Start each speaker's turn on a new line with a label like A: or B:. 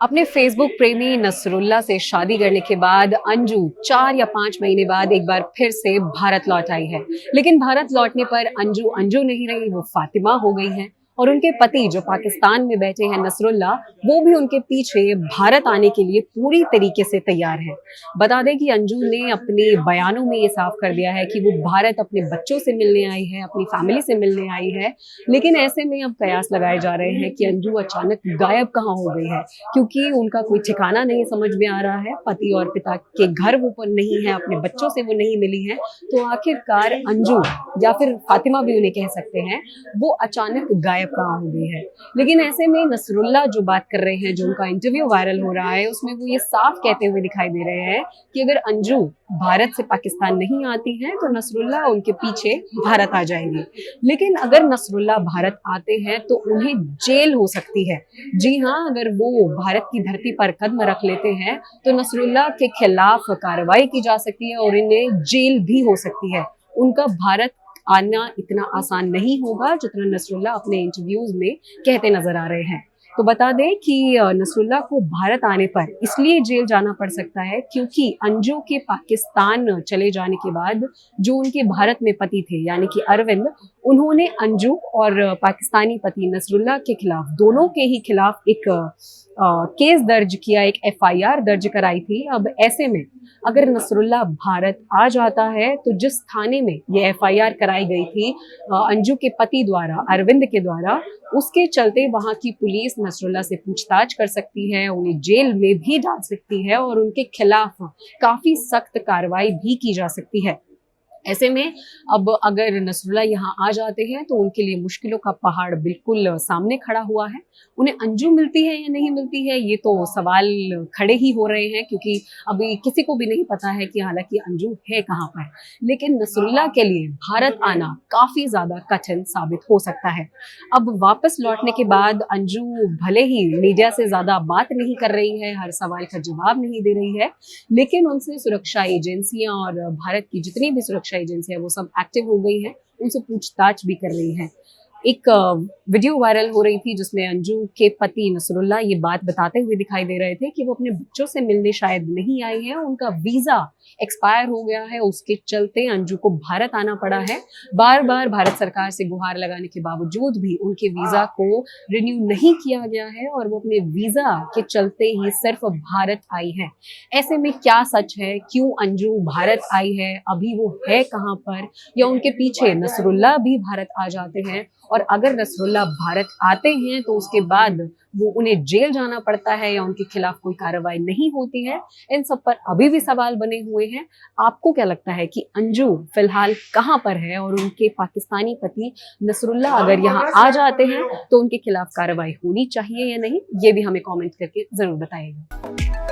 A: अपने फेसबुक प्रेमी नसरुल्ला से शादी करने के बाद अंजू 4 या 5 महीने बाद एक बार फिर से भारत लौट आई है। लेकिन भारत लौटने पर अंजू अंजू नहीं रही, वो फातिमा हो गई है। और उनके पति जो पाकिस्तान में बैठे हैं नसरुल्ला, वो भी उनके पीछे भारत आने के लिए पूरी तरीके से तैयार है। बता दें कि अंजू ने अपने बयानों में ये साफ कर दिया है कि वो भारत अपने बच्चों से मिलने आई है, अपनी फैमिली से मिलने आई है। लेकिन ऐसे में अब कयास लगाए जा रहे हैं कि अंजू अचानक गायब कहाँ हो गई है, क्योंकि उनका कोई ठिकाना नहीं समझ में आ रहा है। पति और पिता के घर वो नहीं है, अपने बच्चों से वो नहीं मिली है। तो आखिरकार अंजू या फिर फातिमा भी उन्हें कह सकते हैं, वो अचानक गायब कहाँ हो गई है। लेकिन ऐसे में नसरुल्ला जो बात कर रहे हैं, जो उनका इंटरव्यू वायरल हो रहा है, उसमें वो ये साफ कहते हुए दिखाई दे रहे हैं कि अगर अंजू भारत से पाकिस्तान नहीं आती हैं तो नसरुल्ला उनके पीछे भारत आ जाएंगे। लेकिन अगर नसरुल्ला भारत आते हैं तो उन्हें जेल हो सकती है। जी हाँ, अगर वो भारत की धरती पर कदम रख लेते हैं तो नसरुल्ला के खिलाफ कार्रवाई की जा सकती है और इन्हें जेल भी हो सकती है। उनका भारत आना इतना आसान नहीं होगा जितना नसरुल्ला अपने इंटरव्यूज में कहते नजर आ रहे हैं। तो बता दें कि नसरुल्ला को भारत आने पर इसलिए जेल जाना पड़ सकता है क्योंकि अंजू के पाकिस्तान चले जाने के बाद जो उनके भारत में पति थे यानी कि अरविंद, उन्होंने अंजू और पाकिस्तानी पति नसरुल्ला के खिलाफ, दोनों के ही खिलाफ एक केस दर्ज किया, एक एफआईआर दर्ज कराई थी। अब ऐसे में अगर नसरुल्ला भारत आ जाता है तो जिस थाने में ये एफआईआर कराई गई थी अंजू के पति द्वारा, अरविंद के द्वारा, उसके चलते वहां की पुलिस नसरुल्ला से पूछताछ कर सकती है, उन्हें जेल में भी डाल सकती है और उनके खिलाफ काफी सख्त कार्रवाई भी की जा सकती है। ऐसे में अब अगर नसरुल्ला यहाँ आ जाते हैं तो उनके लिए मुश्किलों का पहाड़ बिल्कुल सामने खड़ा हुआ है। उन्हें अंजू मिलती है या नहीं मिलती है, ये तो सवाल खड़े ही हो रहे हैं, क्योंकि अभी किसी को भी नहीं पता है कि हालांकि अंजू है कहाँ पर। लेकिन नसरुल्ला के लिए भारत आना काफी ज्यादा कठिन साबित हो सकता है। अब वापस लौटने के बाद अंजू भले ही मीडिया से ज्यादा बात नहीं कर रही है, हर सवाल का जवाब नहीं दे रही है, लेकिन उनसे सुरक्षा एजेंसियां और भारत की जितनी भी सुरक्षा एजेंसियां वो सब एक्टिव हो गई हैं, उनसे पूछताछ भी कर रही हैं। एक वीडियो वायरल हो रही थी जिसमें अंजू के पति नसरुल्ला ये बात बताते हुए दिखाई दे रहे थे कि वो अपने बच्चों से मिलने शायद नहीं आई है, उनका वीजा एक्सपायर हो गया है, उसके चलते अंजू को भारत आना पड़ा है। बार बार भारत सरकार से गुहार लगाने के बावजूद भी उनके वीजा को रिन्यू नहीं किया गया है और वो अपने वीजा के चलते ही सिर्फ भारत आई है। ऐसे में क्या सच है, क्यों अंजू भारत आई है, अभी वो है कहाँ पर, या उनके पीछे नसरुल्ला भी भारत आ जाते हैं? और अगर नसरुल्ला भारत आते हैं तो उसके बाद वो उन्हें जेल जाना पड़ता है या उनके खिलाफ कोई कार्रवाई नहीं होती है? इन सब पर अभी भी सवाल बने हुए हैं। आपको क्या लगता है कि अंजू फिलहाल कहाँ पर है और उनके पाकिस्तानी पति नसरुल्ला अगर यहाँ आ जाते हैं तो उनके खिलाफ कार्रवाई होनी चाहिए या नहीं? ये भी हमें कमेंट करके जरूर बताइएगा।